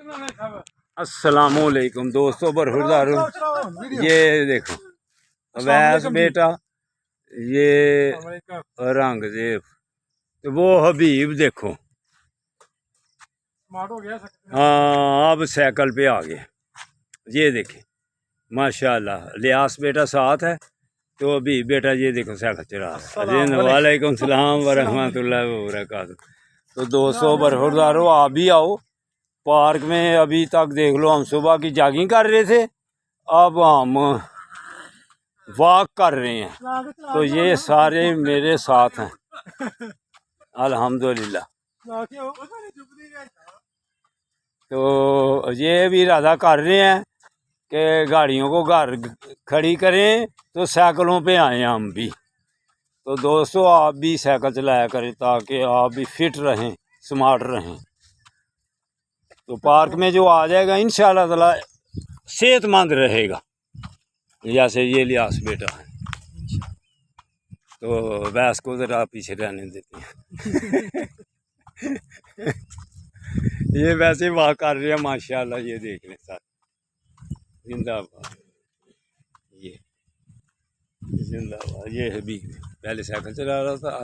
अस्सलामुअलैकुम दोस्तों, बरहुरदार। ये देखो अवैस बेटा, ये औरंगजेब, तो वो हबीब देखो। हाँ, अब साइकिल पे आ गए। ये देखे माशाल्लाह, लियास बेटा साथ है, तो अभी बेटा ये देखो साइकिल चला रहा है। वालेकुम सलाम वरहमतुल्लाहि वबरकातुहू। तो दोस्तों बरहुरदारो, आप भी आओ पार्क में। अभी तक देख लो, हम सुबह की जॉगिंग कर रहे थे, अब हम वॉक कर रहे हैं। तो ये सारे मेरे साथ हैं अल्हम्दुलिल्लाह। तो ये भी इरादा कर रहे हैं कि गाड़ियों को घर खड़ी करें तो साइकिलों पे आए हम भी। तो दोस्तों आप भी साइकिल चलाया करें ताकि आप भी फिट रहें, स्मार्ट रहें। तो पार्क में जो आ जाएगा इंशाअल्लाह ताला सेहतमंद रहेगा। जैसे ये लियास बेटा है, तो वैस को ज़रा पीछे रहने देते हैं। ये वैसे वाह कर रहे हैं माशाल्लाह। ये देख लें सर, जिंदाबाद। ये जिंदाबाद। ये हबीब पहले साइकिल चला रहा था, अब